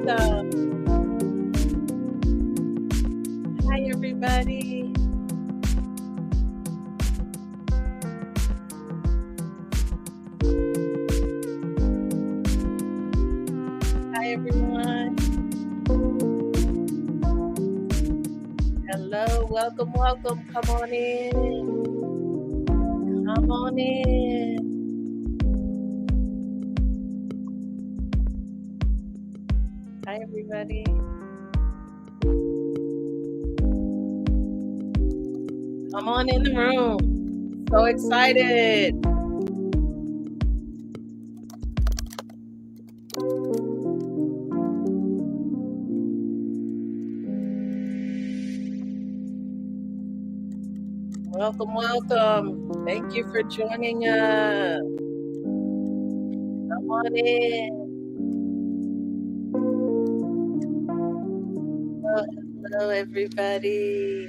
welcome. Hi, everybody. Hi, everyone. Hello, welcome. Come on in. Come on in. Hi, everybody. Come on in the room. So excited. Welcome. Thank you for joining us. Come on in. Hello, everybody.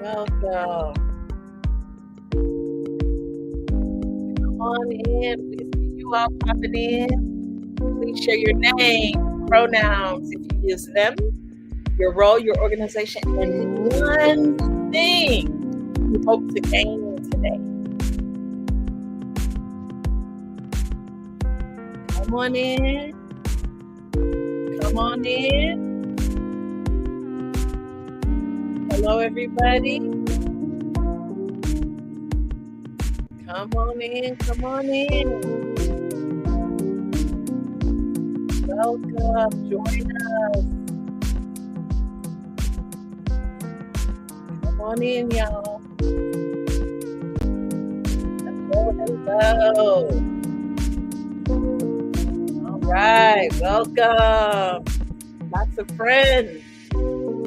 Welcome. Come on in. We see you all popping in. Please share your name, pronouns if you use them, your role, your organization, and one thing you hope to gain today. Come on in. Come on in. Hello, everybody. Come on in. Come on in. Welcome. Join us. Come on in, y'all. Hello. All right. Welcome. Lots of friends.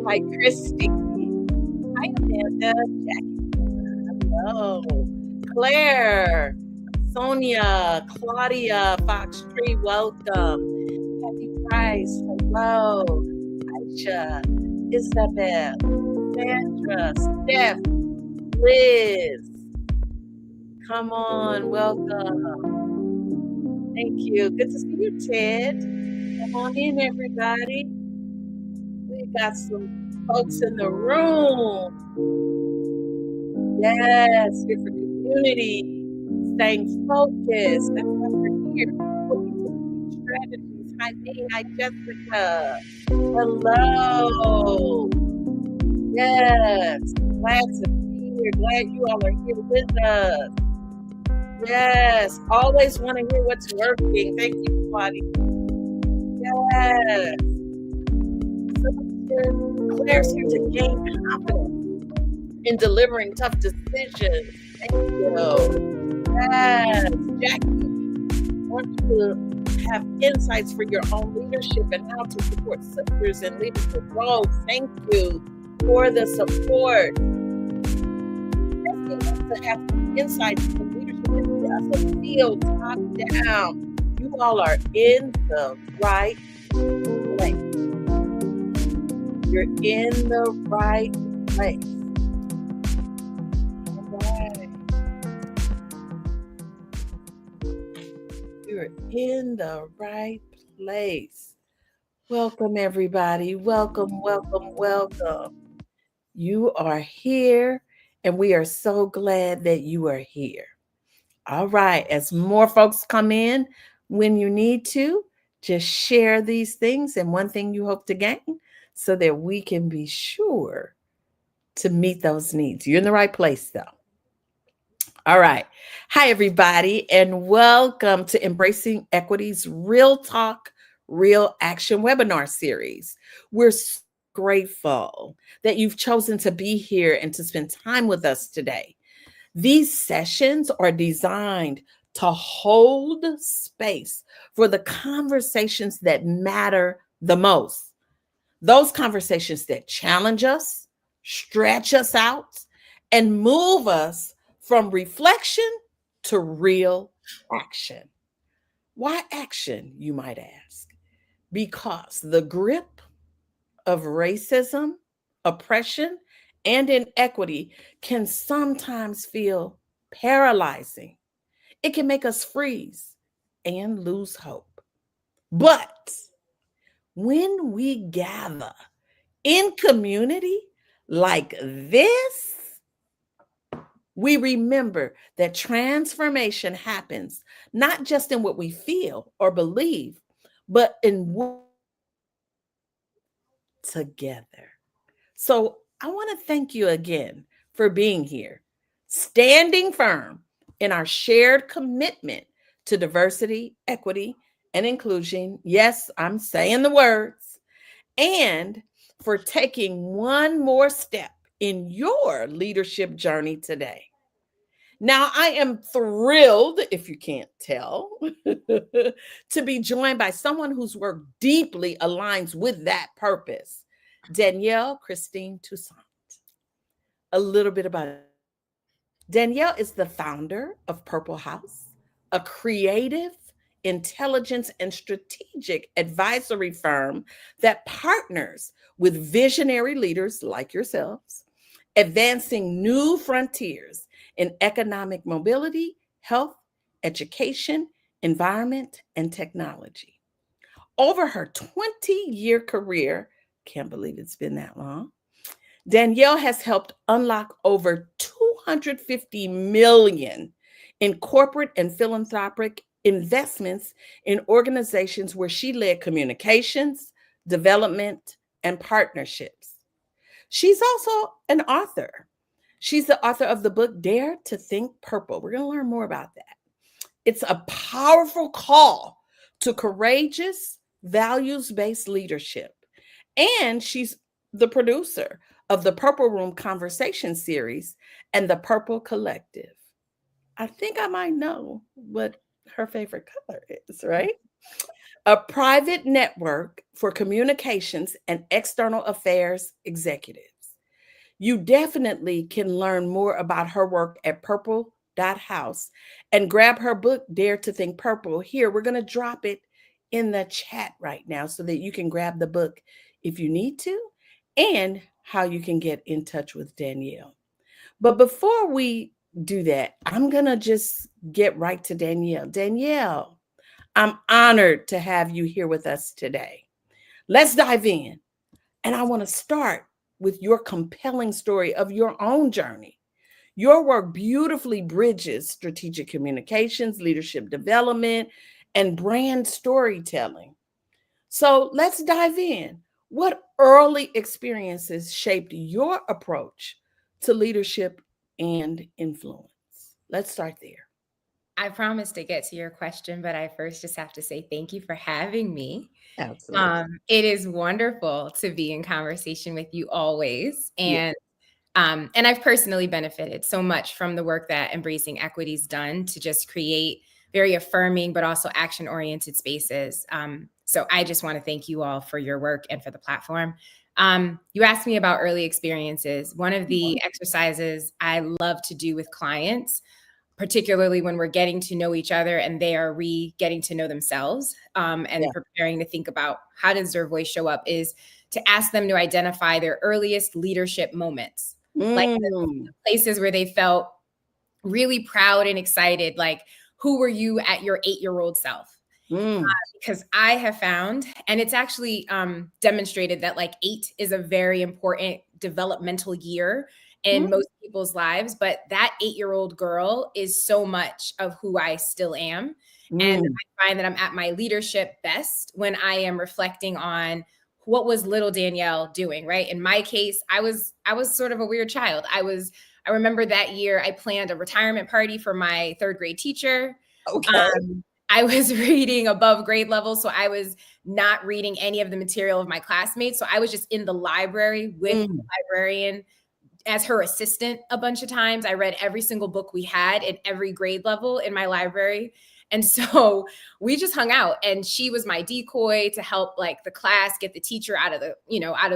Hi, Christy. Hi, Amanda. Jackie. Hello. Claire. Sonia. Claudia. Fox Tree. Welcome. Kathy Price. Hello. Aisha. Isabel. Sandra. Steph. Liz. Come on. Welcome. Thank you. Good to see you, Ted. Come on in, everybody. We got some folks in the room. Yes, here for community, staying focused. That's why we're here. Focusing strategies. Hi, me. Hi, Jessica. Hello. Yes, glad to be here. Glad you all are here with us. Yes, always want to hear what's working. Thank you, Claudia. Yes. Claire's here to gain confidence in delivering tough decisions. Thank you. Yes, Jackie wants to have insights for your own leadership and how to support sisters in leadership roles. Thank you for the support. Christy wants to have insights for leadership as a field top down. You all are in the right place. You're in the right place. All right. You're in the right place. Welcome, everybody. Welcome. You are here, and we are so glad that you are here. All right. As more folks come in, when you need to, just share these things and one thing you hope to gain so that we can be sure to meet those needs. You're in the right place, though. All right. Hi, everybody, and welcome to Embracing Equity's Real Talk, Real Action webinar series. We're so grateful that you've chosen to be here and to spend time with us today. These sessions are designed to hold space for the conversations that matter the most. Those conversations that challenge us, stretch us out, and move us from reflection to real action. Why action, you might ask? Because the grip of racism, oppression, and inequity can sometimes feel paralyzing. It can make us freeze and lose hope. But when we gather in community like this, we remember that transformation happens not just in what we feel or believe, but in what together. So I want to thank you again for being here, standing firm in our shared commitment to diversity, equity, and inclusion. Yes, I'm saying the words. And for taking one more step in your leadership journey today. Now, I am thrilled, if you can't tell, to be joined by someone whose work deeply aligns with that purpose, Danielle Christine Toussaint. A little bit about Danielle is the founder of Purple House, a creative, intelligence, and strategic advisory firm that partners with visionary leaders like yourselves, advancing new frontiers in economic mobility, health, education, environment, and technology. Over her 20-year career, can't believe it's been that long, Danielle has helped unlock over 250 million in corporate and philanthropic investments in organizations where she led communications, development, and partnerships. She's also an author. She's the author of the book Dare to Think Purple. We're going to learn more about that. It's a powerful call to courageous, values based leadership. And she's the producer of the Purple Room Conversation series and the Purple Collective. I think I might know what her favorite color is, right? A private network for communications and external affairs executives. You definitely can learn more about her work at purple.house and grab her book, Dare to Think Purple. Here, we're going to drop it in the chat right now so that you can grab the book if you need to and how you can get in touch with Danielle. But before we do that, I'm going to just get right to Danielle. Danielle, I'm honored to have you here with us today. Let's dive in. And I want to start with your compelling story of your own journey. Your work beautifully bridges strategic communications, leadership development, and brand storytelling. So let's dive in. What early experiences shaped your approach to leadership and influence? Let's start there. I promise to get to your question, but I first just have to say thank you for having me. Absolutely. It is wonderful to be in conversation with you always, Yeah. and I've personally benefited so much from the work that Embracing Equity's done to just create very affirming but also action-oriented spaces. So I just want to thank you all for your work and for the platform. You asked me about early experiences. One of the exercises I love to do with clients, particularly when we're getting to know each other and they are getting to know themselves, and Yeah. preparing to think about how does their voice show up, is to ask them to identify their earliest leadership moments, like Mm, the places where they felt really proud and excited. Like, who were you at your 8-year-old self? mm, Because I have found, and it's actually demonstrated, that like 8 is a very important developmental year in mm, most people's lives. But that 8-year-old girl is so much of who I still am. And mm, I find that I'm at my leadership best when I am reflecting on what was little Danielle doing, right? In my case, I was sort of a weird child. I remember that year I planned a retirement party for my third grade teacher. okay. I was reading above grade level, so I was not reading any of the material of my classmates. So I was just in the library with the Mm, librarian as her assistant a bunch of times. I read every single book we had at every grade level in my library. And so we just hung out, and she was my decoy to help like the class get the teacher out of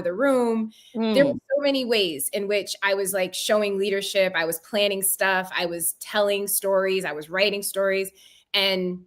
the room. There were mm, so many ways in which I was like showing leadership. I was planning stuff, I was telling stories, I was writing stories. And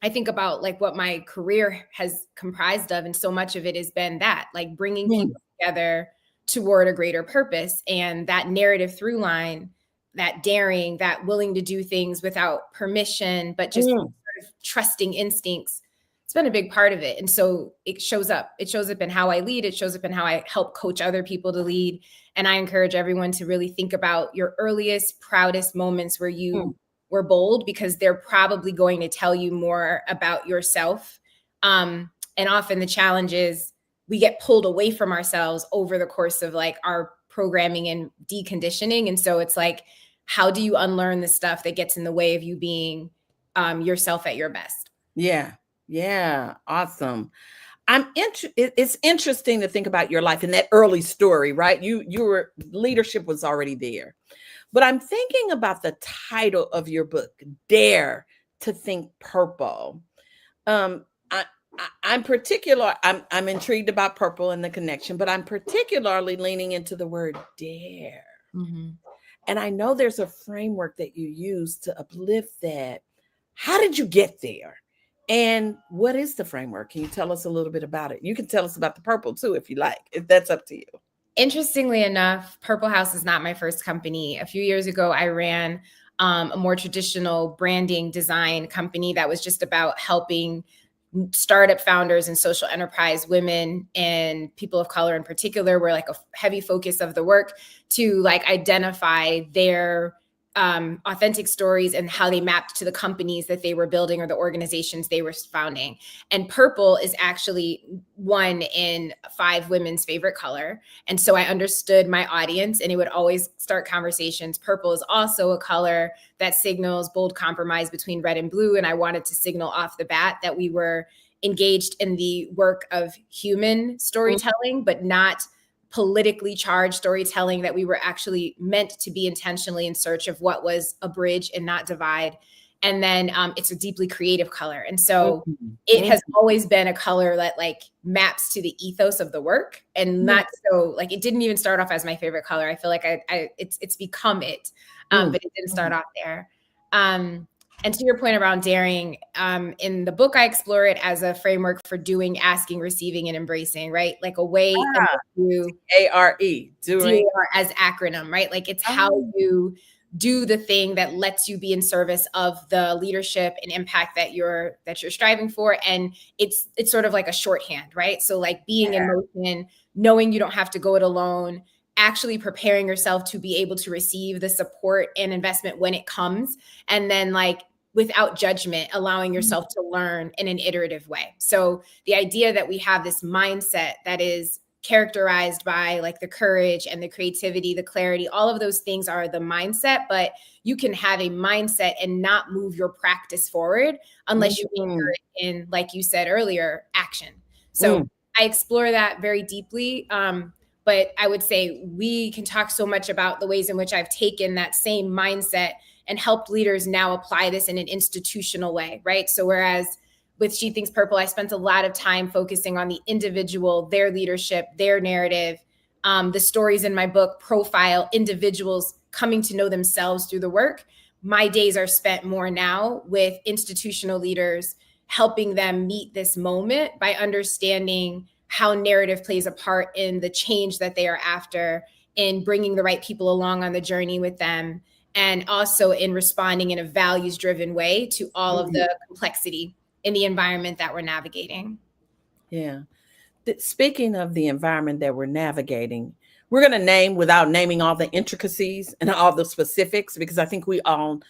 I think about like what my career has comprised of, and so much of it has been that, like bringing mm, people together toward a greater purpose. And that narrative through line, that daring, that willing to do things without permission, but just Mm. sort of trusting instincts, it's been a big part of it. And so it shows up. It shows up in how I lead. It shows up in how I help coach other people to lead. And I encourage everyone to really think about your earliest, proudest moments where Mm. you were bold, because they're probably going to tell you more about yourself. And often the challenge is we get pulled away from ourselves over the course of like our programming and deconditioning. And so it's like, how do you unlearn the stuff that gets in the way of you being yourself at your best? Yeah. Yeah. Awesome. It's interesting to think about your life in that early story, right? You were leadership was already there. But I'm thinking about the title of your book, Dare to Think Purple. Um, I, I'm intrigued about purple and the connection, but I'm particularly leaning into the word dare. Mm-hmm. And I know there's a framework that you use to uplift that. How did you get there? And what is the framework? Can you tell us a little bit about it? You can tell us about the purple too, if you like, if that's up to you. Interestingly enough, Purple House is not my first company. A few years ago, I ran a more traditional branding design company that was just about helping startup founders and social enterprise women and people of color in particular, were like a heavy focus of the work, to like identify their authentic stories and how they mapped to the companies that they were building or the organizations they were founding. And purple is actually one in 5 women's favorite color. And so I understood my audience, and it would always start conversations. Purple is also a color that signals bold compromise between red and blue. And I wanted to signal off the bat that we were engaged in the work of human storytelling, but not politically charged storytelling, that we were actually meant to be intentionally in search of what was a bridge and not divide. And then it's a deeply creative color. And so Mhm. it has always been a color that like maps to the ethos of the work, and Mhm. not so like, it didn't even start off as my favorite color. I feel like it's become it, Mm. but it didn't start off there. And to your point around daring, in the book, I explore it as a framework for doing, asking, receiving, and embracing, right? Like a way in Ah, which you ARE, doing. DAR as acronym, right? Like it's how Oh. you do the thing that lets you be in service of the leadership and impact that you're striving for. And it's sort of like a shorthand, right? So like being in motion, knowing you don't have to go it alone, actually preparing yourself to be able to receive the support and investment when it comes, and then like without judgment, allowing yourself to learn in an iterative way. So the idea that we have this mindset that is characterized by like the courage and the creativity, the clarity, all of those things are the mindset, but you can have a mindset and not move your practice forward unless you anchor Mm. it in, like you said earlier, action. So Mm. I explore that very deeply. But I would say we can talk so much about the ways in which I've taken that same mindset and helped leaders now apply this in an institutional way, right? So whereas with She Thinks Purple, I spent a lot of time focusing on the individual, their leadership, their narrative. The stories in my book profile individuals coming to know themselves through the work. My days are spent more now with institutional leaders, helping them meet this moment by understanding how narrative plays a part in the change that they are after, in bringing the right people along on the journey with them, and also in responding in a values driven way to all of Mm. the complexity in the environment that we're navigating. Yeah. Speaking of the environment that we're navigating, we're going to name without naming all the intricacies and all the specifics, because I think we all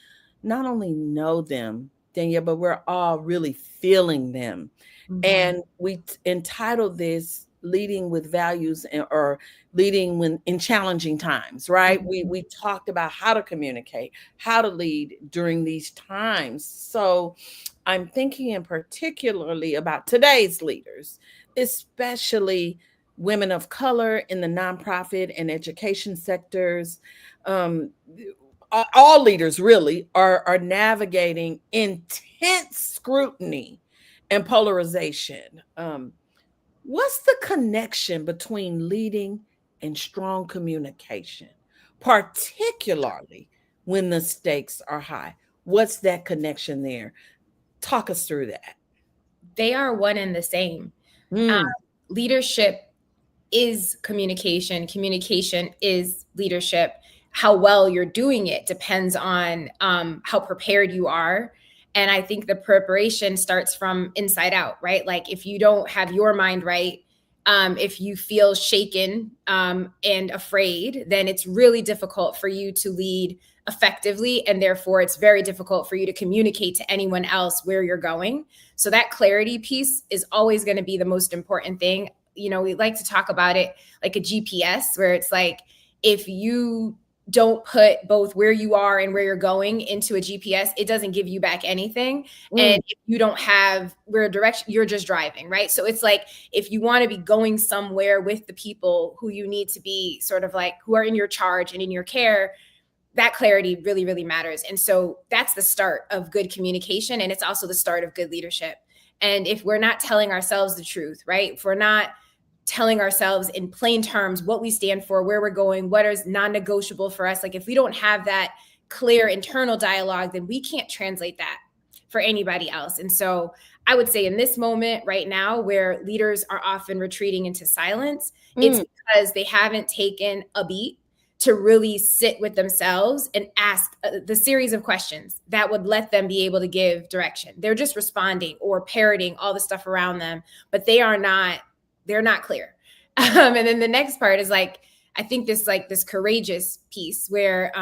not only know them, Danielle, but we're all really feeling them. Mm-hmm. And we entitled this "Leading with Values," or leading when in challenging times, right? We talked about how to communicate, how to lead during these times. So I'm thinking in particularly about today's leaders, especially women of color in the nonprofit and education sectors. Um, all leaders really are navigating intense scrutiny and polarization. What's the connection between leading and strong communication, particularly when the stakes are high? What's that connection there? Talk us through that. They are one and the same. Um, Mm. Leadership is communication. Communication is leadership. How well you're doing it depends on how prepared you are. And I think the preparation starts from inside out, right? Like if you don't have your mind right, if you feel shaken and afraid, then it's really difficult for you to lead effectively. And therefore, it's very difficult for you to communicate to anyone else where you're going. So that clarity piece is always going to be the most important thing. You know, we like to talk about it like a GPS, where it's like if you don't put both where you are and where you're going into a GPS, it doesn't give you back anything. Mm. And if you don't have where direction, you're just driving, right? So it's like if you want to be going somewhere with the people who you need to be sort of like who are in your charge and in your care, that clarity really, really matters. And so that's the start of good communication. And it's also the start of good leadership. And if we're not telling ourselves the truth, right? If we're not telling ourselves in plain terms what we stand for, where we're going, what is non-negotiable for us, like if we don't have that clear internal dialogue, then we can't translate that for anybody else. And so I would say in this moment right now, where leaders are often retreating into silence, it's because they haven't taken a beat to really sit with themselves and ask the series of questions that would let them be able to give direction. They're just responding or parroting all the stuff around them, but they're not clear. And then the next part is like, I think this courageous piece where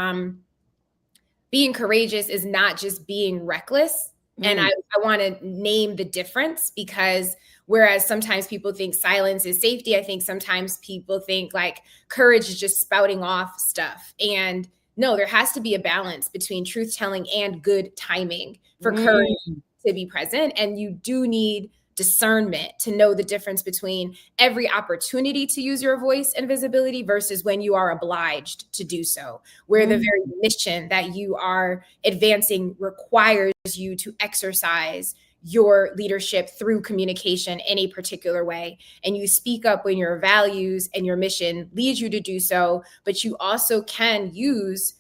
being courageous is not just being reckless. And I want to name the difference, because whereas sometimes people think silence is safety, I think sometimes people think like courage is just spouting off stuff. And no, there has to be a balance between truth telling and good timing for courage to be present. And you do need discernment to know the difference between every opportunity to use your voice and visibility versus when you are obliged to do so, where the very mission that you are advancing requires you to exercise your leadership through communication in a particular way. And you speak up when your values and your mission leads you to do so, but you also can use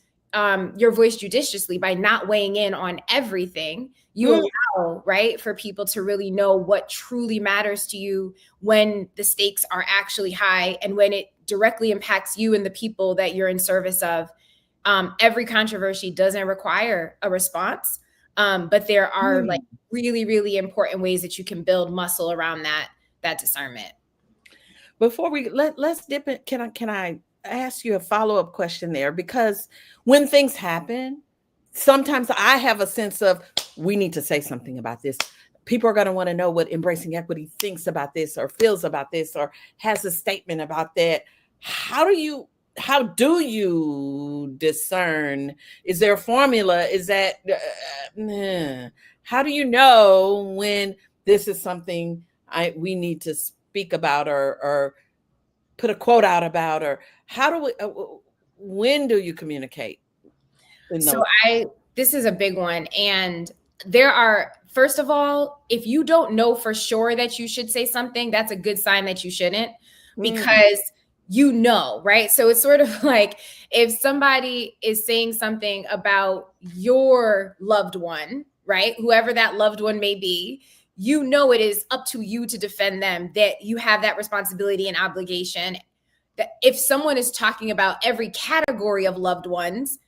your voice judiciously by not weighing in on everything. You allow, right, for people to really know what truly matters to you when the stakes are actually high and when it directly impacts you and the people that you're in service of. Every controversy doesn't require a response, but there are like really, really important ways that you can build muscle around that discernment. Before we let's dip in, can I ask you a follow-up question there? Because when things happen, sometimes I have a sense of we need to say something about this. People are going to want to know what Embracing Equity thinks about this or feels about this or has a statement about that. How do you discern? Is there a formula? Is that how do you know when this is something we need to speak about or put a quote out about, or how do we when do you communicate in those? This is a big one. And there are, first of all, if you don't know for sure that you should say something, that's a good sign that you shouldn't, because you know, right? So it's sort of like if somebody is saying something about your loved one, right? Whoever that loved one may be, you know, it is up to you to defend them, that you have that responsibility and obligation. That if someone is talking about every category of loved ones,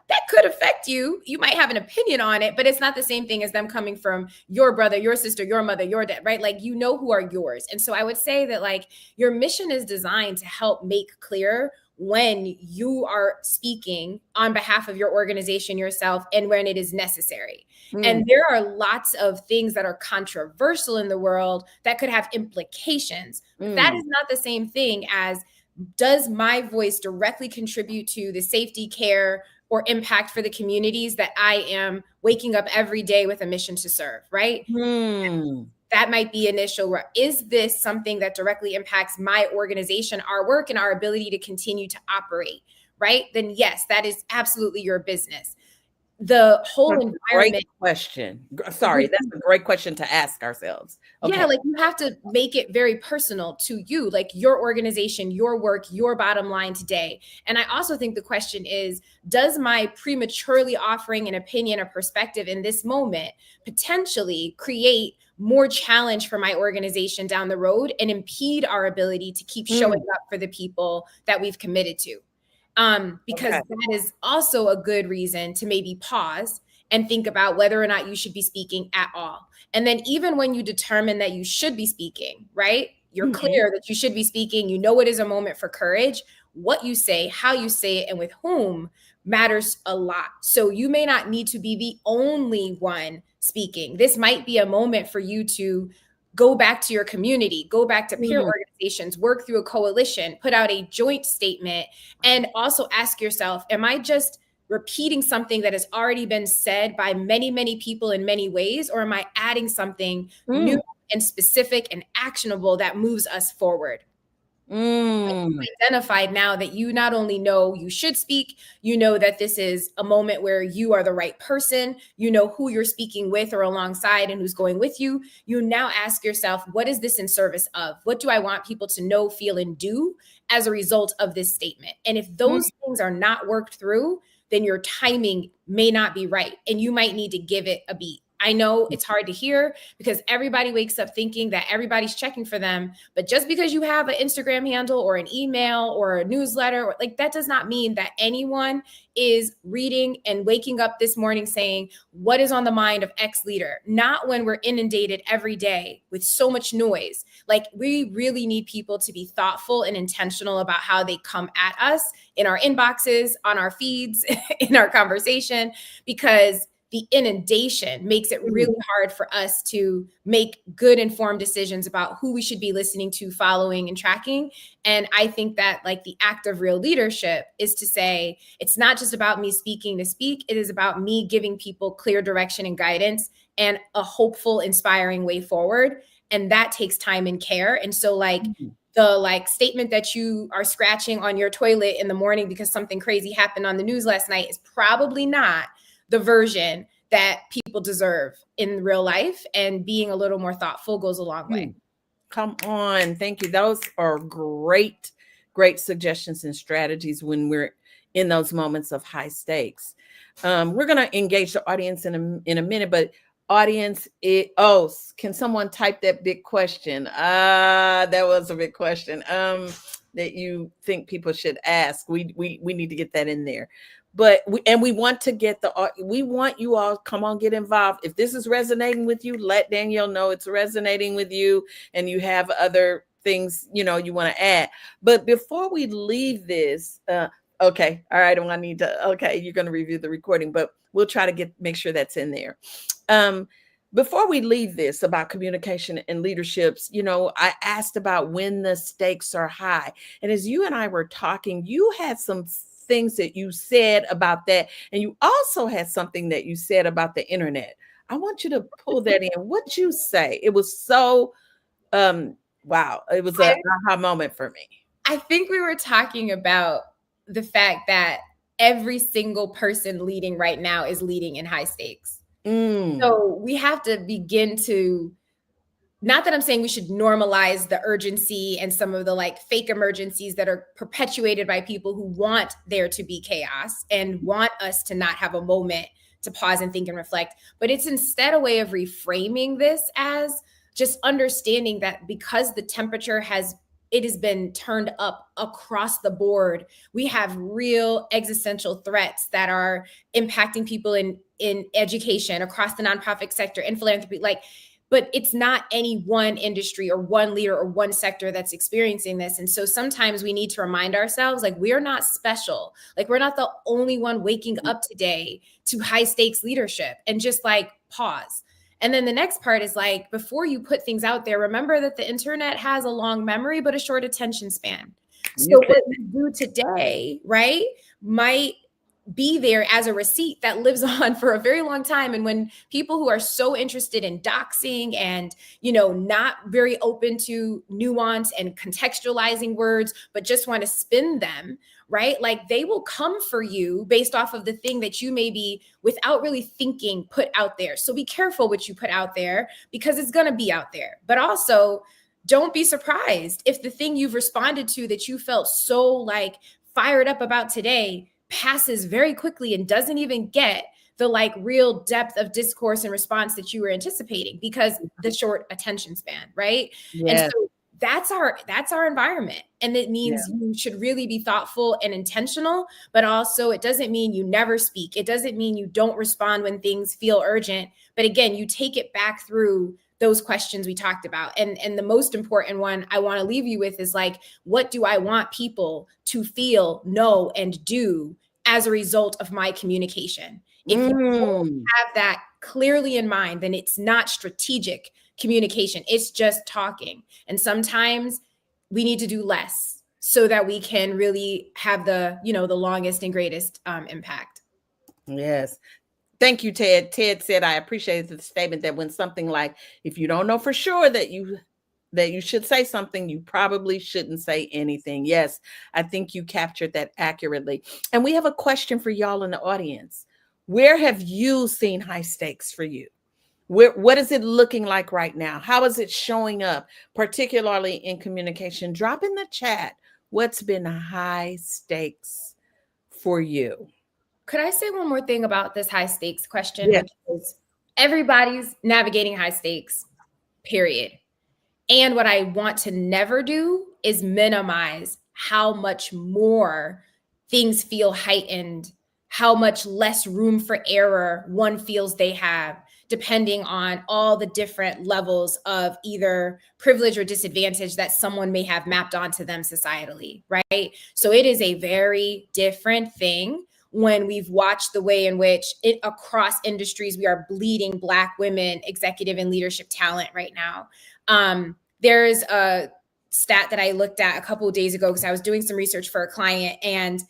that could affect you. You might have an opinion on it, but it's not the same thing as them coming from your brother, your sister, your mother, your dad, right? Like, you know who are yours. And so I would say that like your mission is designed to help make clear when you are speaking on behalf of your organization, yourself, and when it is necessary. And there are lots of things that are controversial in the world that could have implications. But that is not the same thing as, does my voice directly contribute to the safety, care, or impact for the communities that I am waking up every day with a mission to serve, right? That might be initial. Is this something that directly impacts my organization, our work, and our ability to continue to operate, right? Then yes, that is absolutely your business. the whole That's a great environment question. Sorry, would that's a great question to ask ourselves. yeah, Okay. like you have to make it very personal to you, like your organization, your work, your bottom line today. And I also think the question is, does my prematurely offering an opinion or perspective in this moment potentially create more challenge for my organization down the road and impede our ability to keep showing Mm, up for the people that we've committed to? Because okay. that is also a good reason to maybe pause and think about whether or not you should be speaking at all. And then, even when you determine that you should be speaking, right? You're Mhm. clear that you should be speaking. You know it is a moment for courage. What you say, how you say it, and with whom matters a lot. So, you may not need to be the only one speaking. This might be a moment for you to go back to your community, go back to peer Mm, organizations, work through a coalition, put out a joint statement, and also ask yourself, am I just repeating something that has already been said by many, many people in many ways? Or am I adding something new mm, and specific and actionable that moves us forward? mm, Identified now that you not only know you should speak, you know that this is a moment where you are the right person, you know who you're speaking with or alongside and who's going with you. You now ask yourself, what is this in service of? What do I want people to know, feel, and do as a result of this statement? And if mm, those things are not worked through, then your timing may not be right and you might need to give it a beat. I know it's hard to hear because everybody wakes up thinking that everybody's checking for them. But just because you have an Instagram handle or an email or a newsletter, or, like, that does not mean that anyone is reading and waking up this morning saying, what is on the mind of X leader? Not when we're inundated every day with so much noise. Like, we really need people to be thoughtful and intentional about how they come at us in our inboxes, on our feeds, in our conversation, because the inundation makes it mm, really hard for us to make good informed decisions about who we should be listening to, following, and tracking. And I think that, like, the act of real leadership is to say, it's not just about me speaking to speak, it is about me giving people clear direction and guidance and a hopeful, inspiring way forward. And that takes time and care. And so, like, mm. the statement that you are scratching on your toilet in the morning because something crazy happened on the news last night is probably not the version that people deserve in real life. And being a little more thoughtful goes a long way. Mm. Come on. Thank you. Those are great, great suggestions and strategies when we're in those moments of high stakes. We're going to engage the audience in a minute, but audience, can someone type that big question? That was a big question. That you think people should ask. We need to get that in there. But we want to get we want you all, come on, get involved. If this is resonating with you, let Danielle know it's resonating with you and you have other things you want to add. But before we leave this, okay, all right, I need to, okay, you're going to review the recording, but we'll try to make sure that's in there. Before we leave this about communication and leaderships, I asked about when the stakes are high. And as you and I were talking, you had some things that you said about that. And you also had something that you said about the internet. I want you to pull that in. What you say? It was so wow, it was a aha moment for me. I think we were talking about the fact that every single person leading right now is leading in high stakes. Mm, So we have to begin to, not that I'm saying we should normalize the urgency and some of the fake emergencies that are perpetuated by people who want there to be chaos and want us to not have a moment to pause and think and reflect. But it's instead a way of reframing this as just understanding that because the temperature has been turned up across the board, we have real existential threats that are impacting people in education, across the nonprofit sector, in philanthropy, but it's not any one industry or one leader or one sector that's experiencing this. And so sometimes we need to remind ourselves, we're not special. We're not the only one waking up today to high stakes leadership, and just pause. And then the next part is before you put things out there, remember that the internet has a long memory, but a short attention span. you So said what you do today, right, might be there as a receipt that lives on for a very long time. And when people who are so interested in doxing and, not very open to nuance and contextualizing words, but just want to spin them, right? Like they will come for you based off of the thing that you maybe without really thinking put out there. So be careful what you put out there because it's going to be out there. But also don't be surprised if the thing you've responded to that you felt so like fired up about today passes very quickly and doesn't even get the like real depth of discourse and response that you were anticipating because the short attention span, right? And Yes. so that's our environment. And it Yeah. means you should really be thoughtful and intentional, but also it doesn't mean you never speak. It doesn't mean you don't respond when things feel urgent. But again, you take it back through those questions we talked about. And the most important one I want to leave you with is like, what do I want people to feel, know, and do as a result of my communication? If you don't Mm. have that clearly in mind, then it's not strategic communication. It's just talking. And sometimes we need to do less so that we can really have the longest and greatest impact. Yes. Thank you, Ted. Ted said, I appreciate the statement that when something like, if you don't know for sure that you should say something, you probably shouldn't say anything. Yes, I think you captured that accurately. And we have a question for y'all in the audience. Where have you seen high stakes for you? What is it looking like right now? How is it showing up, particularly in communication? Drop in the chat. What's been high stakes for you? Could I say one more thing about this high stakes question, Yes. which is everybody's navigating high stakes, period. And what I want to never do is minimize how much more things feel heightened, how much less room for error one feels they have, depending on all the different levels of either privilege or disadvantage that someone may have mapped onto them societally, right? So it is a very different thing when we've watched the way in which across industries we are bleeding Black women executive and leadership talent right now. There's a stat that I looked at a couple of days ago because I was doing some research for a client. And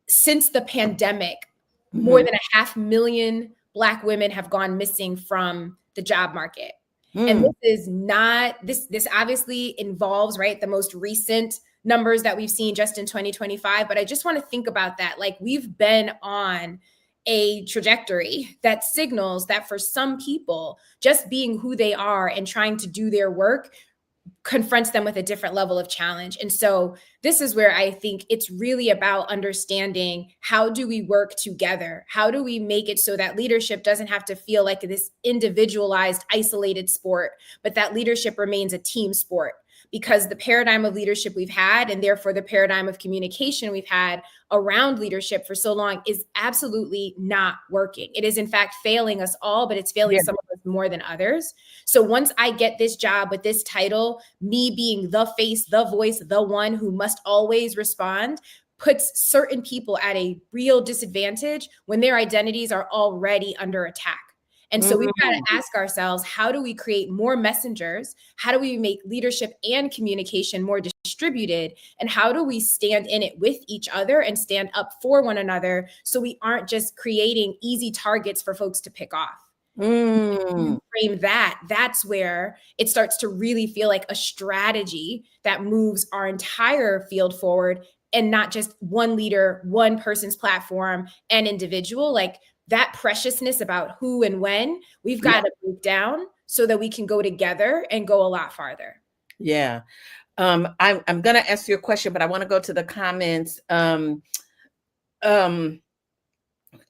since the pandemic, more Mhm. than 500,000 Black women have gone missing from the job market. And Mm. this is not, this obviously involves, right, the most recent numbers that we've seen just in 2025. But I just want to think about that. Like we've been on a trajectory that signals that for some people, just being who they are and trying to do their work confronts them with a different level of challenge. And so this is where I think it's really about understanding how do we work together? How do we make it so that leadership doesn't have to feel like this individualized, isolated sport, but that leadership remains a team sport? Because the paradigm of leadership we've had, and therefore the paradigm of communication we've had around leadership for so long, is absolutely not working. It is, in fact, failing us all, but it's failing Yeah. some of us more than others. So once I get this job with this title, me being the face, the voice, the one who must always respond, puts certain people at a real disadvantage when their identities are already under attack. And so we've got Mm. to ask ourselves, how do we create more messengers? How do we make leadership and communication more distributed? And how do we stand in it with each other and stand up for one another so we aren't just creating easy targets for folks to pick off? You Mm. frame that, that's where it starts to really feel like a strategy that moves our entire field forward and not just one leader, one person's platform and individual. Like that preciousness about who and when we've Yeah. got to break down so that we can go together and go a lot farther. Yeah. I'm gonna ask you a question, but I want to go to the comments. Um,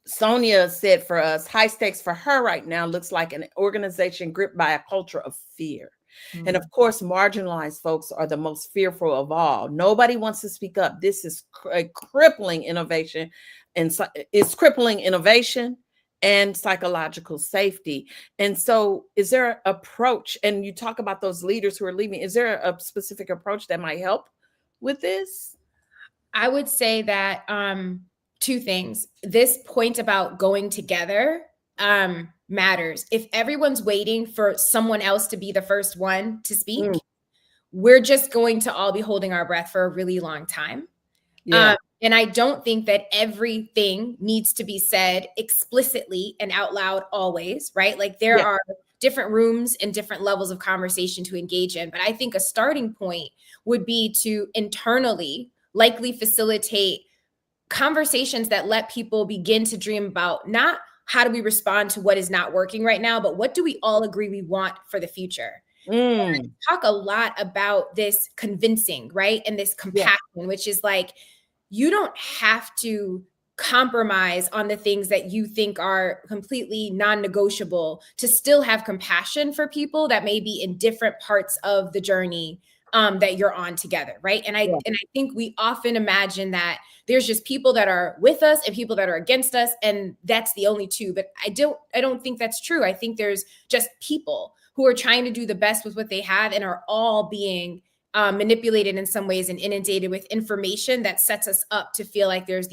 Sonia said for us, high stakes for her right now looks like an organization gripped by a culture of fear. And of course, marginalized folks are the most fearful of all. Nobody wants to speak up. This is a crippling innovation, and it's crippling innovation and psychological safety. And so, is there an approach? And you talk about those leaders who are leaving. Is there a specific approach that might help with this? I would say that two things. This point about going together matters. If everyone's waiting for someone else to be the first one to Mm, speak, we're just going to all be holding our breath for a really long time. yeah. And I don't think that everything needs to be said explicitly and out loud always, right? Like there Yeah. are different rooms and different levels of conversation to engage in. But I think a starting point would be to internally likely facilitate conversations that let people begin to dream about not how do we respond to what is not working right now, but what do we all agree we want for the future? Mm. Talk a lot about this convincing, right? And this Yeah. compassion, which is like, you don't have to compromise on the things that you think are completely non-negotiable to still have compassion for people that may be in different parts of the journey that you're on together, right? Yeah. And I think we often imagine that there's just people that are with us and people that are against us, and that's the only two. But I don't think that's true. I think there's just people who are trying to do the best with what they have and are all being manipulated in some ways and inundated with information that sets us up to feel like there's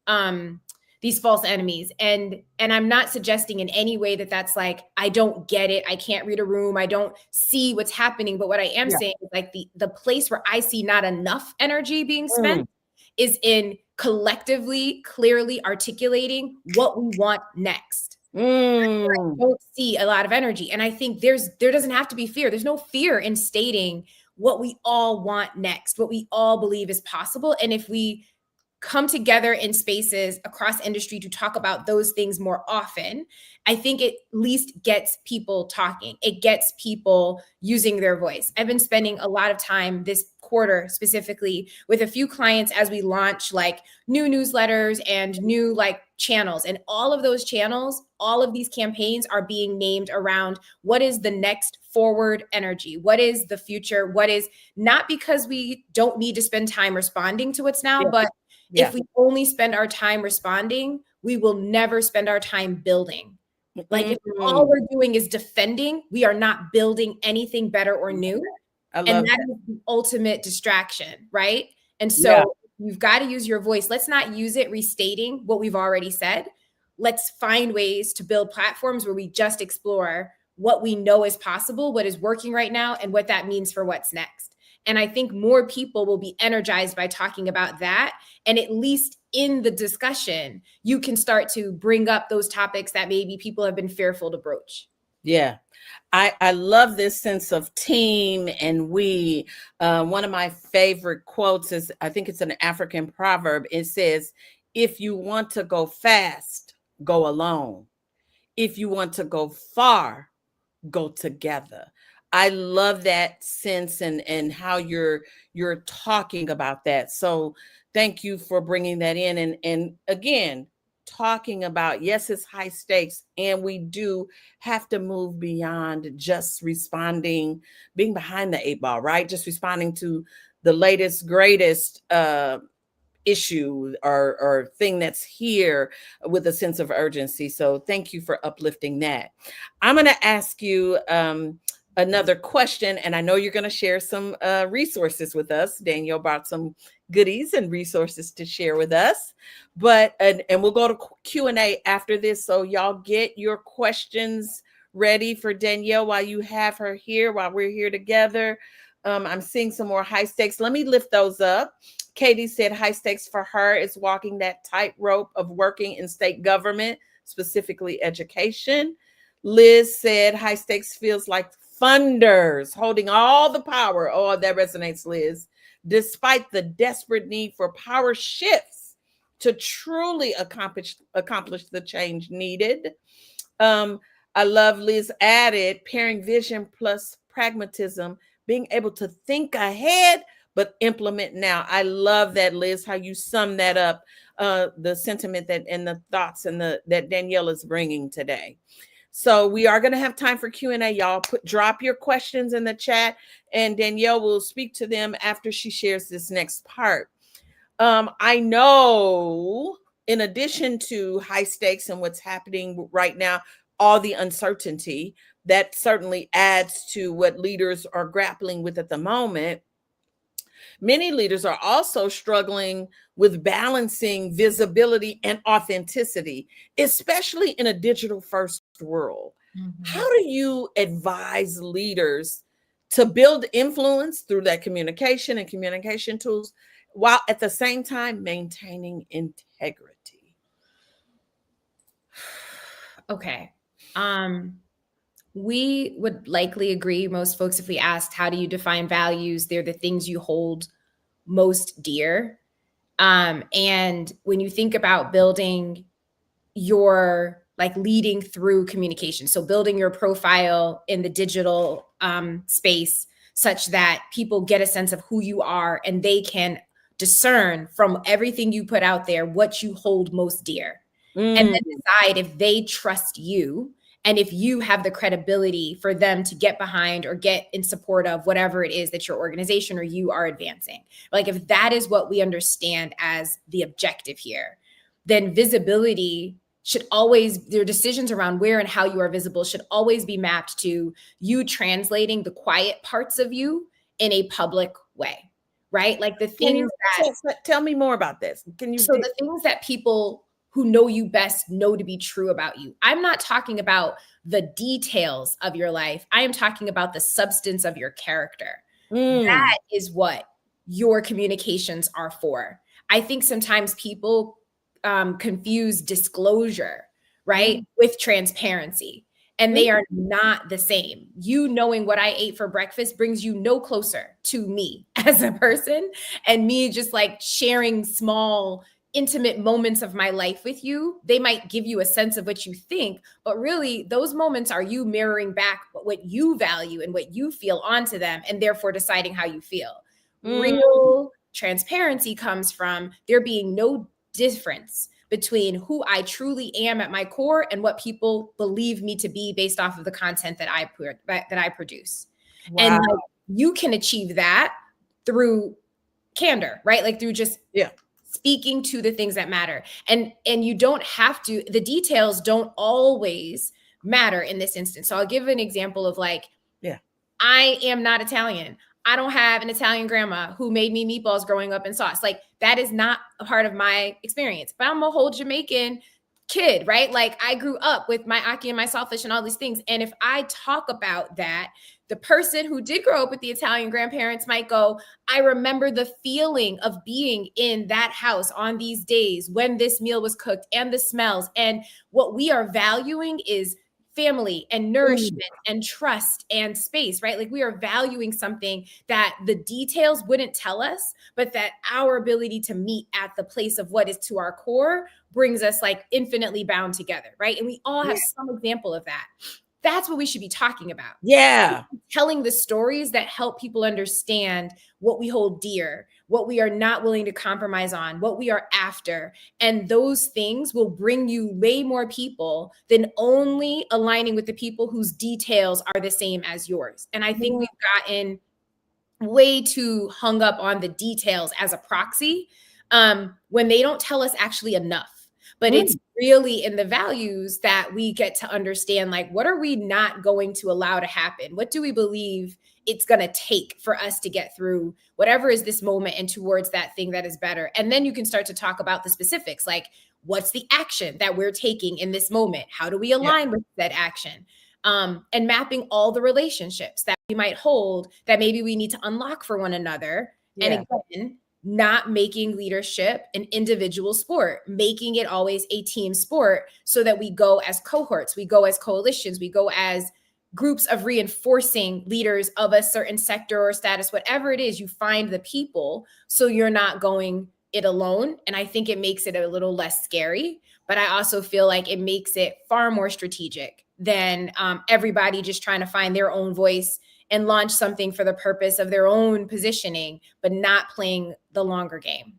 um, these false enemies. And I'm not suggesting in any way that that's like I don't get it, I can't read a room, I don't see what's happening. But what I am Yeah. saying is like the place where I see not enough energy being spent Mm. is in collectively, clearly articulating what we want next. Mm. Don't see a lot of energy. And I think there doesn't have to be fear. There's no fear in stating what we all want next, what we all believe is possible. And if we come together in spaces across industry to talk about those things more often, I think it at least gets people talking. It gets people using their voice. I've been spending a lot of time this quarter specifically with a few clients as we launch like new newsletters and new like channels. And all of those channels, all of these campaigns are being named around what is the next forward energy? What is the future? What is not because we don't need to spend time responding to what's now, Yeah. but Yeah. if we only spend our time responding, we will never spend our time building. Like if all Mm. we're doing is defending, we are not building anything better or new. I And love that that. is the ultimate distraction, right? And Yeah. so you've got to use your voice. Let's not use it restating what we've already said. Let's find ways to build platforms where we just explore what we know is possible, what is working right now, and what that means for what's next. And I think more people will be energized by talking about that. And at least in the discussion, you can start to bring up those topics that maybe people have been fearful to broach. Yeah. I love this sense of team and we. One of my favorite quotes is, I think it's an African proverb. It says, if you want to go fast, go alone. If you want to go far, go together. I love that sense and how you're talking about that. So thank you for bringing that in and again talking about, yes, it's high stakes and we do have to move beyond just responding, being behind the eight ball, right? Just responding to the latest greatest issue or thing that's here with a sense of urgency. So thank you for uplifting that. I'm going to ask you another question, and I know you're going to share some resources with us. Danielle brought some goodies and resources to share with us, but and we'll go to Q&A after this. So y'all get your questions ready for Danielle while you have her here, while we're here together. I'm seeing some more high stakes. Let me lift those up. Katie said high stakes for her is walking that tightrope of working in state government, specifically education. Liz said high stakes feels like funders holding all the power. Oh, that resonates, Liz. Despite the desperate need for power shifts to truly accomplish the change needed. Um, I love Liz added pairing vision plus pragmatism, being able to think ahead but implement now. I love that, Liz, how you sum that up, the sentiment that and the thoughts and the that Danielle is bringing today. So we are going to have time for Q&A. Y'all drop your questions in the chat and Danielle will speak to them after she shares this next part. I know in addition to high stakes and what's happening right now, all the uncertainty that certainly adds to what leaders are grappling with at the moment. Many leaders are also struggling with balancing visibility and authenticity, especially in a digital first world. Mm-hmm. How do you advise leaders to build influence through that communication and communication tools while at the same time maintaining integrity. Okay. We would likely agree, most folks, if we asked, how do you define values? They're the things you hold most dear. And when you think about building your like leading through communication, so building your profile in the digital space such that people get a sense of who you are and they can discern from everything you put out there what you hold most dear, and Mm, then decide if they trust you and if you have the credibility for them to get behind or get in support of whatever it is that your organization or you are advancing. Like if that is what we understand as the objective here, then visibility should always, your decisions around where and how you are visible should always be mapped to you translating the quiet parts of you in a public way, right? Like the can you things that, tell me more about this? Can you so the things that people who know you best know to be true about you. I'm not talking about the details of your life. I am talking about the substance of your character. Mm, That is what your communications are for. I think sometimes people confuse disclosure, right, mm, with transparency. And mm, they are not the same. You knowing what I ate for breakfast brings you no closer to me as a person, and me just like sharing small intimate moments of my life with you. They might give you a sense of what you think, but really those moments are you mirroring back what you value and what you feel onto them, and therefore deciding how you feel. mm, Real transparency comes from there being no difference between who I truly am at my core and what people believe me to be based off of the content that I produce. And wow. like, you can achieve that through candor, right? Like through just Yeah. speaking to the things that matter. And you don't have to, the details don't always matter in this instance. So I'll give an example of like, Yeah. I am not Italian. I don't have an Italian grandma who made me meatballs growing up in sauce. Like that is not a part of my experience. But I'm a whole Jamaican kid, right? Like I grew up with my Aki and my saltfish and all these things. And if I talk about that, the person who did grow up with the Italian grandparents might go, I remember the feeling of being in that house on these days when this meal was cooked and the smells. And what we are valuing is family and Mm, nourishment and trust and space, right? Like we are valuing something that the details wouldn't tell us, but that our ability to meet at the place of what is to our core brings us like infinitely bound together, right? And we all yeah. have some example of that. That's what we should be talking about. Yeah. Telling the stories that help people understand what we hold dear, what we are not willing to compromise on, what we are after. And those things will bring you way more people than only aligning with the people whose details are the same as yours. And I think Mm, we've gotten way too hung up on the details as a proxy, when they don't tell us actually enough. But it's mm, really in the values that we get to understand, like, what are we not going to allow to happen? What do we believe it's going to take for us to get through whatever is this moment and towards that thing that is better? And then you can start to talk about the specifics, like what's the action that we're taking in this moment? How do we yeah. align with that action? And mapping all the relationships that we might hold that maybe we need to unlock for one another. And Yeah. again, not making leadership an individual sport, making it always a team sport so that we go as cohorts, we go as coalitions, we go as groups of reinforcing leaders of a certain sector or status, whatever it is, you find the people so you're not going it alone. And I think it makes it a little less scary, but I also feel like it makes it far more strategic than everybody just trying to find their own voice and launch something for the purpose of their own positioning, but not playing the longer game.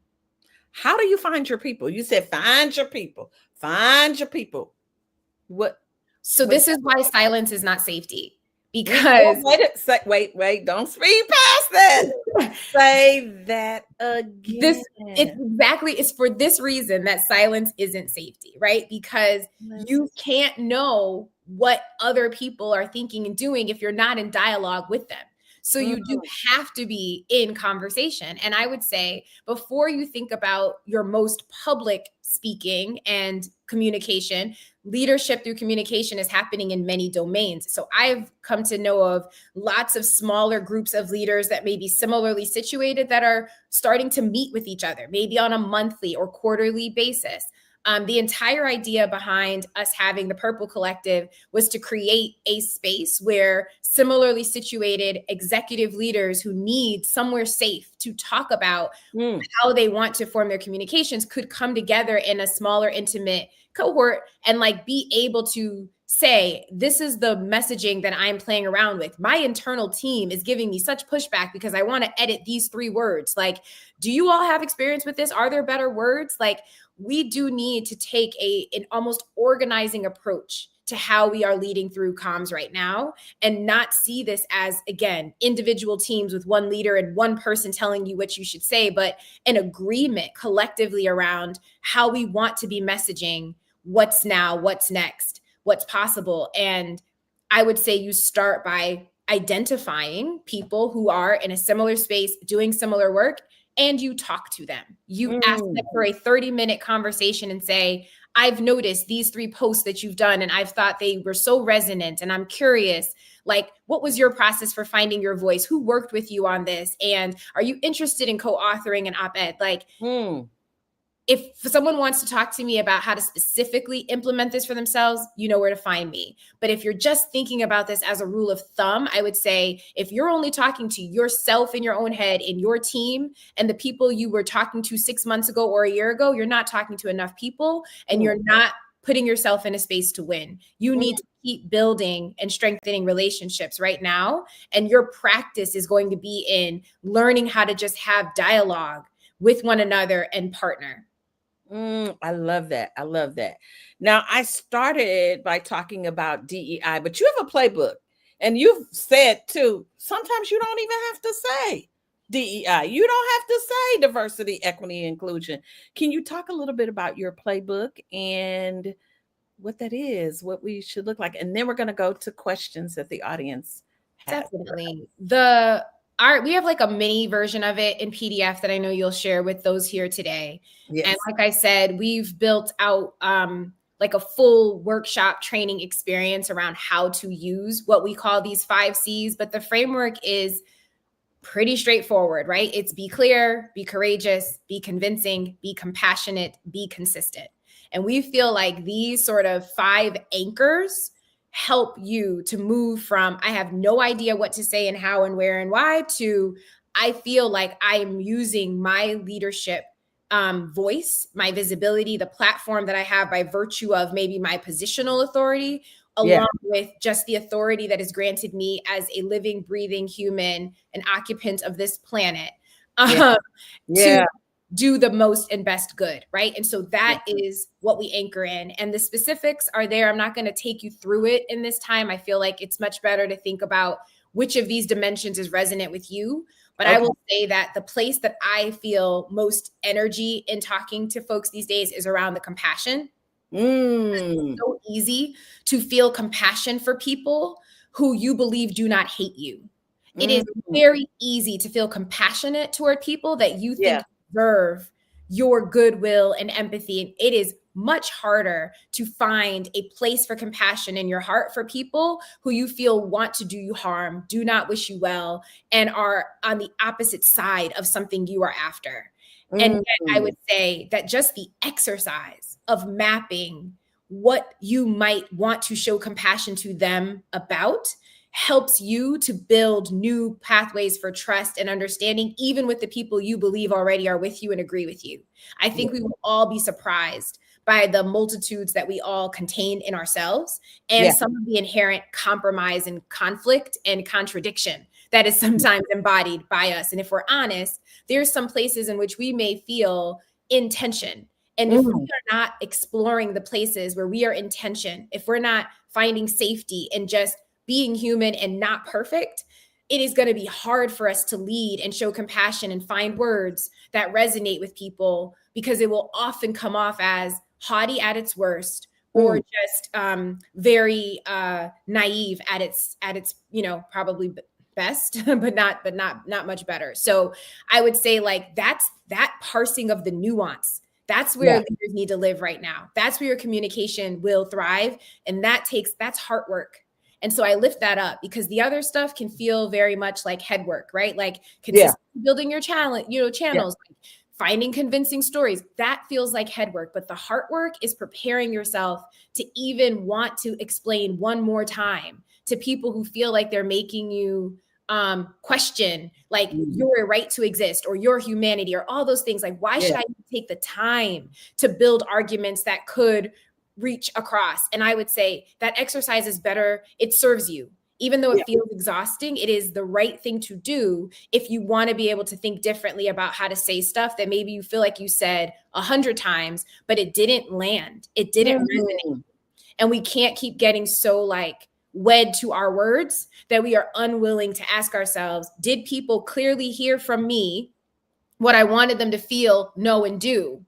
How do you find your people? You said find your people. Find your people. What So what this is why silence is not safety, oh, because wait, don't speed past that. Say that again. this it's for this reason that silence isn't safety, right? Because Let's you can't know what other people are thinking and doing if you're not in dialogue with them. So Mm, you do have to be in conversation. And I would say before you think about your most public speaking and communication, leadership through communication is happening in many domains. So I've come to know of lots of smaller groups of leaders that may be similarly situated that are starting to meet with each other, maybe on a monthly or quarterly basis. The entire idea behind us having the Purple Collective was to create a space where similarly situated executive leaders who need somewhere safe to talk about mm, how they want to form their communications could come together in a smaller, intimate cohort and like be able to say, this is the messaging that I'm playing around with. My internal team is giving me such pushback because I want to edit these 3 words. Like, do you all have experience with this? Are there better words? Like, we do need to take an almost organizing approach to how we are leading through comms right now and not see this as, again, individual teams with one leader and one person telling you what you should say, but an agreement collectively around how we want to be messaging what's now, what's next, what's possible. And I would say you start by identifying people who are in a similar space doing similar work, and you talk to them. You ask them mm, for a 30-minute conversation and say, I've noticed these 3 posts that you've done and I've thought they were so resonant, and I'm curious, like, what was your process for finding your voice? Who worked with you on this? And are you interested in co-authoring an op-ed? Like, mm. if someone wants to talk to me about how to specifically implement this for themselves, you know where to find me. But if you're just thinking about this as a rule of thumb, I would say if you're only talking to yourself in your own head, in your team, and the people you were talking to 6 months ago or a year ago, you're not talking to enough people and Mm, you're not putting yourself in a space to win. You mm, need to keep building and strengthening relationships right now. And your practice is going to be in learning how to just have dialogue with one another and partner. I love that. I love that. Now, I started by talking about DEI, but you have a playbook, and you've said too, sometimes you don't even have to say DEI. You don't have to say diversity, equity, inclusion. Can you talk a little bit about your playbook and what that is, what we should look like? And then we're going to go to questions that the audience has. Definitely. The art, we have like a mini version of it in PDF that I know you'll share with those here today. And Yes. like I said, we've built out like a full workshop training experience around how to use what we call these 5 C's, but the framework is pretty straightforward, right? It's be clear, be courageous, be convincing, be compassionate, be consistent. And we feel like these sort of 5 anchors help you to move from I have no idea what to say and how and where and why to I feel like I am using my leadership voice, my visibility, the platform that I have by virtue of maybe my positional authority, Yeah. along with just the authority that is granted me as a living, breathing human, an occupant of this planet, Yeah. um, to Yeah. do the most and best good, right? And so Yeah. that is what we anchor in. And the specifics are there. I'm not going to take you through it in this time. I feel like it's much better to think about which of these dimensions is resonant with you. But I Okay. will say that the place that I feel most energy in talking to folks these days is around the compassion. Mm. So easy to feel compassion for people who you believe do not hate you. It is Mm. very easy to feel compassionate toward people that you think Yeah. deserve your goodwill and empathy. And it is much harder to find a place for compassion in your heart for people who you feel want to do you harm, do not wish you well, and are on the opposite side of something you are after. And yet, I Mm. would say that just the exercise of mapping what you might want to show compassion to them about helps you to build new pathways for trust and understanding, even with the people you believe already are with you and agree with you. I Yeah. think we will all be surprised by the multitudes that we all contain in ourselves and Yeah. some of the inherent compromise and conflict and contradiction that is sometimes embodied by us. And if we're honest, there's some places in which we may feel in tension. And if we Mm. are not exploring the places where we are in tension, if we're not finding safety and just being human and not perfect, it is going to be hard for us to lead and show compassion and find words that resonate with people because it will often come off as haughty at its worst or Mm. just very naive at its probably best, but not much better. So I would say like that's that parsing of the nuance. That's where Yeah. leaders need to live right now. That's where your communication will thrive. And that's heart work. And so I lift that up because the other stuff can feel very much like head work, right? Like Yeah. consistently building your Yeah. channels, like finding convincing stories. That feels like head work. But the heart work is preparing yourself to even want to explain one more time to people who feel like they're making you question like Mhm. your right to exist or your humanity or all those things. Like, why Yeah. should I take the time to build arguments that could reach across? And I would say that exercise is better. It serves you. Even though it Yeah. feels exhausting, it is the right thing to do if you want to be able to think differently about how to say stuff that maybe you feel like you said 100 times, but it didn't land. It didn't resonate. Mm. And we can't keep getting so like wed to our words that we are unwilling to ask ourselves, did people clearly hear from me what I wanted them to feel, know, and do?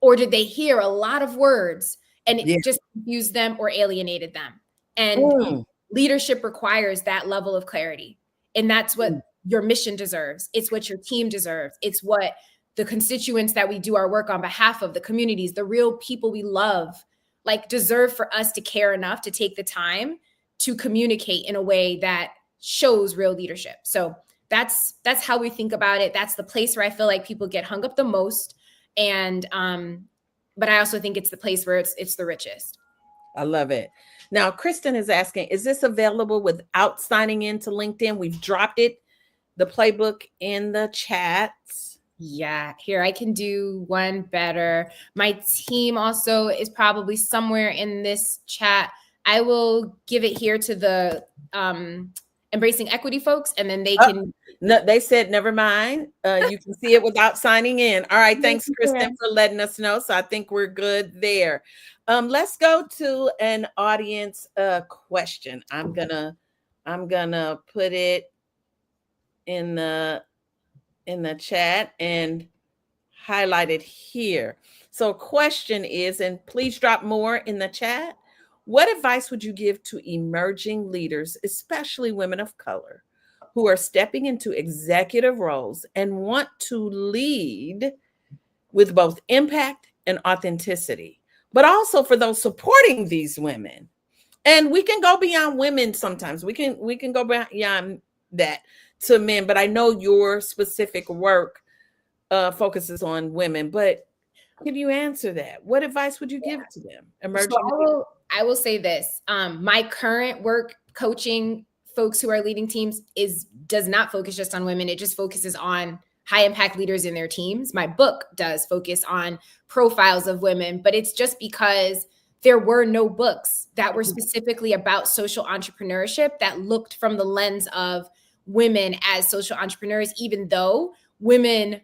Or did they hear a lot of words and it Yeah. just confused them or alienated them? And Mm. leadership requires that level of clarity. And that's Mm. what your mission deserves. It's what your team deserves. It's what the constituents that we do our work on behalf of, the communities, the real people we love, like deserve for us to care enough to take the time to communicate in a way that shows real leadership. So that's how we think about it. That's the place where I feel like people get hung up the most. And but I also think it's the place where it's the richest. I love it. Now, Kristen is asking, is this available without signing into LinkedIn? We've dropped it, the playbook in the chat. Yeah, here I can do one better. My team also is probably somewhere in this chat. I will give it here to the embracing equity folks, and then they Oh, can. no, they said, never mind. You can see it without signing in. All right. Thanks, Kristen, for letting us know. So I think we're good there. Let's go to an audience question. I'm gonna put it in the chat and highlight it here. So question is, and please drop more in the chat. What advice would you give to emerging leaders, especially women of color, who are stepping into executive roles and want to lead with both impact and authenticity, but also for those supporting these women? And we can go beyond women sometimes. We can go beyond that to men, but I know your specific work focuses on women, but can you answer that? What advice would you give to them, So emerging? I will say this. My current work coaching folks who are leading teams does not focus just on women. It just focuses on high impact leaders in their teams. My book does focus on profiles of women, but it's just because there were no books that were specifically about social entrepreneurship that looked from the lens of women as social entrepreneurs, even though women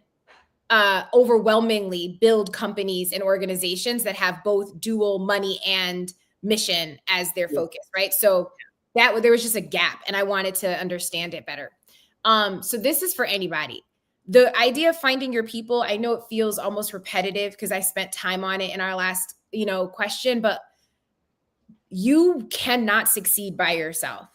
overwhelmingly build companies and organizations that have both dual money and mission as their focus, right? So there was just a gap, and I wanted to understand it better. So this is for anybody. The idea of finding your people, I know it feels almost repetitive because I spent time on it in our last, question, but you cannot succeed by yourself.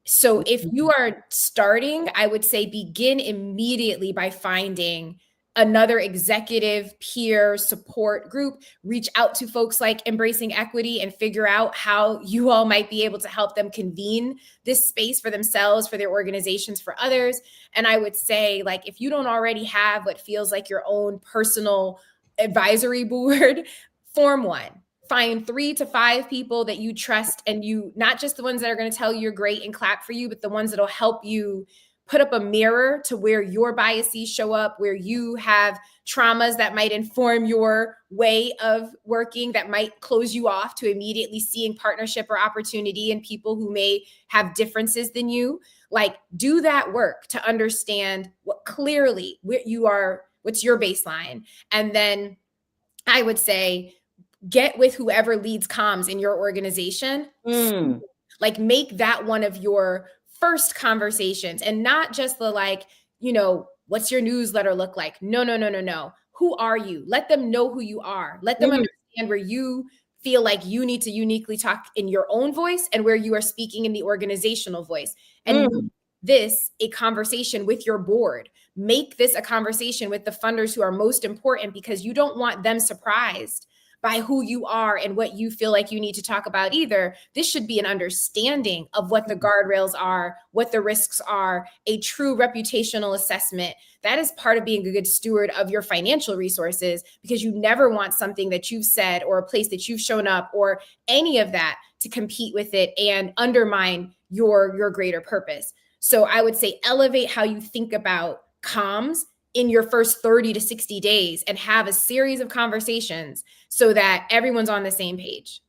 So if you are starting, I would say begin immediately by finding another executive peer support group. Reach out to folks like Embracing Equity and figure out how you all might be able to help them convene this space for themselves, for their organizations, for others. And I would say, like, if you don't already have what feels like your own personal advisory board, form one. Find 3 to 5 people that you trust, and you, not just the ones that are going to tell you you're great and clap for you, but the ones that'll help you put up a mirror to where your biases show up, where you have traumas that might inform your way of working, that might close you off to immediately seeing partnership or opportunity in people who may have differences than you. Like, do that work to understand what clearly what's your baseline. And then I would say, get with whoever leads comms in your organization. Mm. Like, make that one of your first conversations, and not just the like, what's your newsletter look like? No. Who are you? Let them know who you are. Let them Mm. understand where you feel like you need to uniquely talk in your own voice and where you are speaking in the organizational voice. And Mm. this a conversation with your board. Make this a conversation with the funders who are most important, because you don't want them surprised by who you are and what you feel like you need to talk about either. This should be an understanding of what the guardrails are, what the risks are, a true reputational assessment. That is part of being a good steward of your financial resources, because you never want something that you've said or a place that you've shown up or any of that to compete with it and undermine your greater purpose. So I would say elevate how you think about comms in your first 30 to 60 days and have a series of conversations so that everyone's on the same page.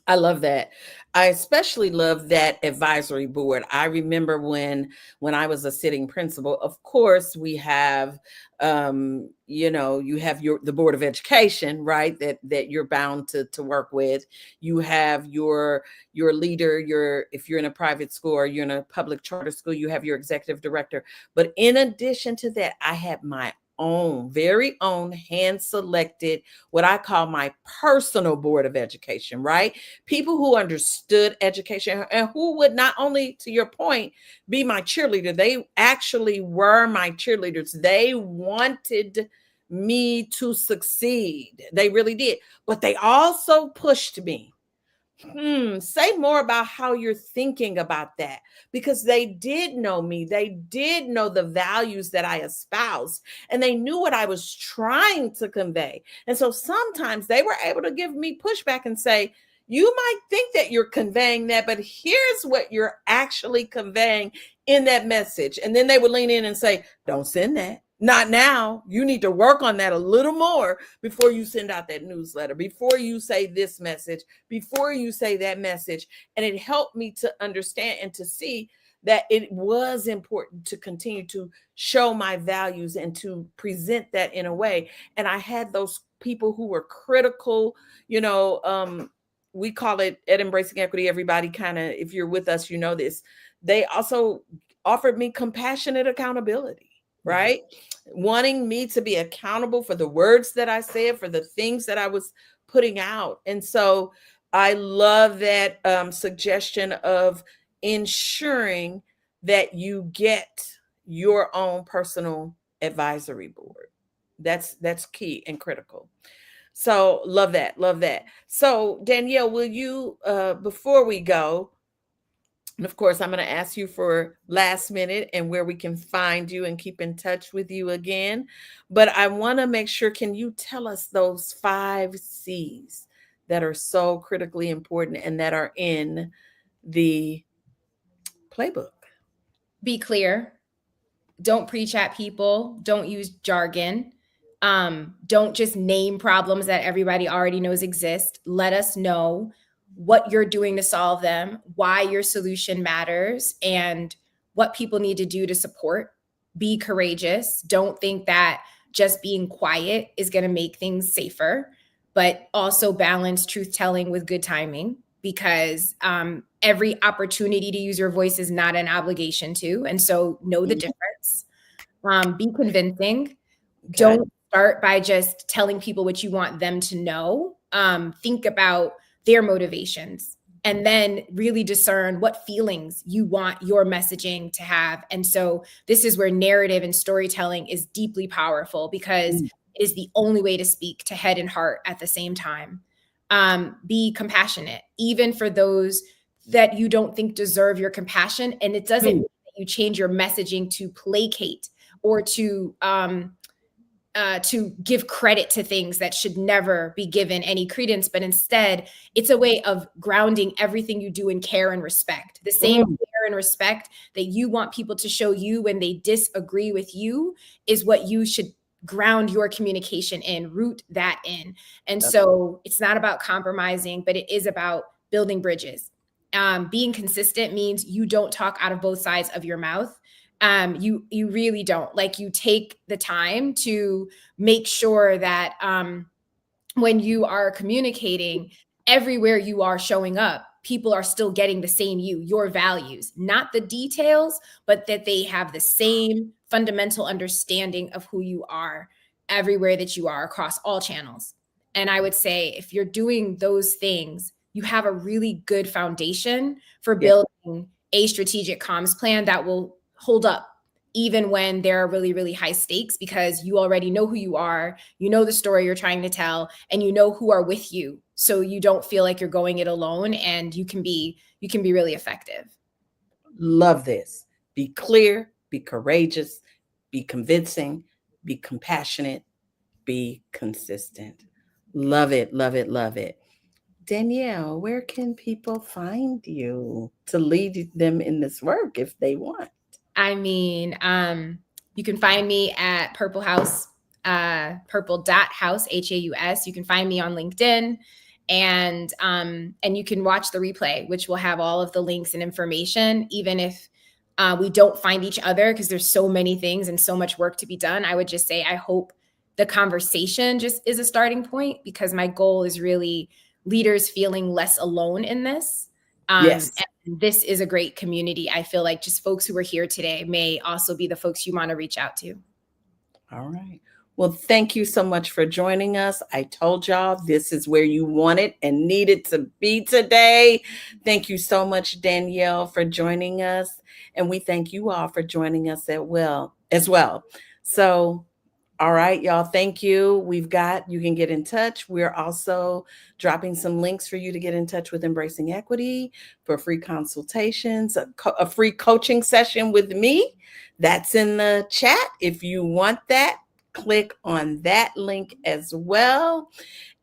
I love that. I especially love that advisory board. I remember when I was a sitting principal, of course, we have you have the board of education, right? That you're bound to work with. You have your leader, if you're in a private school or you're in a public charter school, you have your executive director. But in addition to that, I had my very own hand selected, what I call my personal board of education, right? People who understood education and who would not only, to your point, be my cheerleader, they actually were my cheerleaders. They wanted me to succeed. They really did. But they also pushed me. Say more about how you're thinking about that, because they did know me. They did know the values that I espoused, and they knew what I was trying to convey. And so sometimes they were able to give me pushback and say, you might think that you're conveying that, but here's what you're actually conveying in that message. And then they would lean in and say, don't send that. Not now. You need to work on that a little more before you send out that newsletter, before you say this message, before you say that message. And it helped me to understand and to see that it was important to continue to show my values and to present that in a way. And I had those people who were critical, we call it at Embracing Equity. Everybody kind of, if you're with us, you know this. They also offered me compassionate accountability, right? Wanting me to be accountable for the words that I said, for the things that I was putting out. And so I love that suggestion of ensuring that you get your own personal advisory board. That's key and critical. So love that. Love that. So Danielle, will you, before we go, and of course, I'm going to ask you for last minute and where we can find you and keep in touch with you again. But I want to make sure, can you tell us those 5 C's that are so critically important and that are in the playbook? Be clear. Don't preach at people. Don't use jargon. Don't just name problems that everybody already knows exist. Let us know what you're doing to solve them, why your solution matters, and what people need to do to support. Be courageous. Don't think that just being quiet is going to make things safer, but also balance truth telling with good timing, because every opportunity to use your voice is not an obligation to. And so know the difference. Be convincing. Okay. Don't start by just telling people what you want them to know. Think about their motivations and then really discern what feelings you want your messaging to have. And so this is where narrative and storytelling is deeply powerful, because it is the only way to speak to head and heart at the same time. Be compassionate, even for those that you don't think deserve your compassion. And it doesn't mean that you change your messaging to placate or to give credit to things that should never be given any credence, but instead it's a way of grounding everything you do in care and respect. The same care and respect that you want people to show you when they disagree with you is what you should ground your communication in, root that in. And so it's not about compromising, but it is about building bridges. Being consistent means you don't talk out of both sides of your mouth. You really don't. Like, you take the time to make sure that when you are communicating, everywhere you are showing up, people are still getting the same your values, not the details, but that they have the same fundamental understanding of who you are everywhere that you are across all channels. And I would say if you're doing those things, you have a really good foundation for building a strategic comms plan that will hold up even when there are really, really high stakes, because you already know who you are, you know the story you're trying to tell, and you know who are with you. So you don't feel like you're going it alone, and you can be really effective. Love this. Be clear, be courageous, be convincing, be compassionate, be consistent. Love it, love it, love it. Danielle, where can people find you to lead them in this work if they want? I mean, you can find me at Purple House, purple.house, HAUS. You can find me on LinkedIn, and you can watch the replay, which will have all of the links and information, even if we don't find each other, because there's so many things and so much work to be done. I would just say I hope the conversation just is a starting point, because my goal is really leaders feeling less alone in this. Yes. And this is a great community. I feel like just folks who are here today may also be the folks you want to reach out to. All right. Well, thank you so much for joining us. I told y'all this is where you wanted and needed to be today. Thank you so much, Danielle, for joining us. And we thank you all for joining us as well. So, all right, y'all. Thank you. You can get in touch. We're also dropping some links for you to get in touch with Embracing Equity for free consultations, a free coaching session with me. That's in the chat. If you want that, click on that link as well.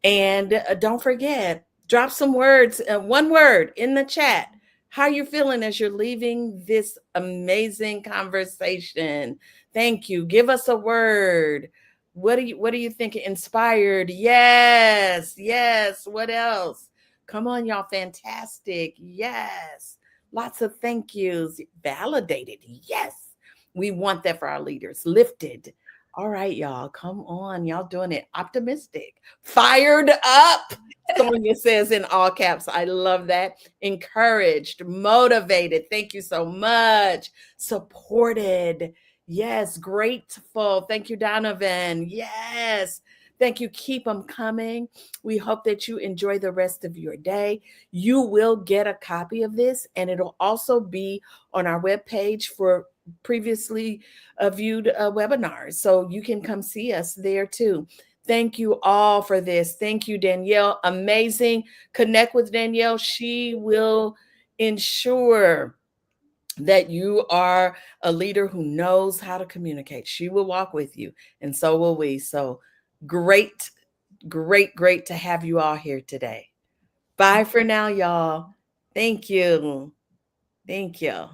And don't forget, drop some words, one word in the chat. How you feeling as you're leaving this amazing conversation? Thank you. Give us a word. What do you think? Inspired? Yes. Yes. What else? Come on, y'all. Fantastic. Yes. Lots of thank yous. Validated. Yes. We want that for our leaders. Lifted. All right, y'all. Come on. Y'all doing it. Optimistic. Fired up. Sonia says in all caps. I love that. Encouraged, motivated. Thank you so much. Supported. Yes. Grateful. Thank you, Donovan. Yes. Thank you. Keep them coming. We hope that you enjoy the rest of your day. You will get a copy of this, and it'll also be on our webpage for previously viewed webinars. So you can come see us there too. Thank you all for this. Thank you, Danielle. Amazing. Connect with Danielle. She will ensure that you are a leader who knows how to communicate. She will walk with you, and so will we. So great, great, great to have you all here today. Bye for now, y'all. Thank you. Thank you.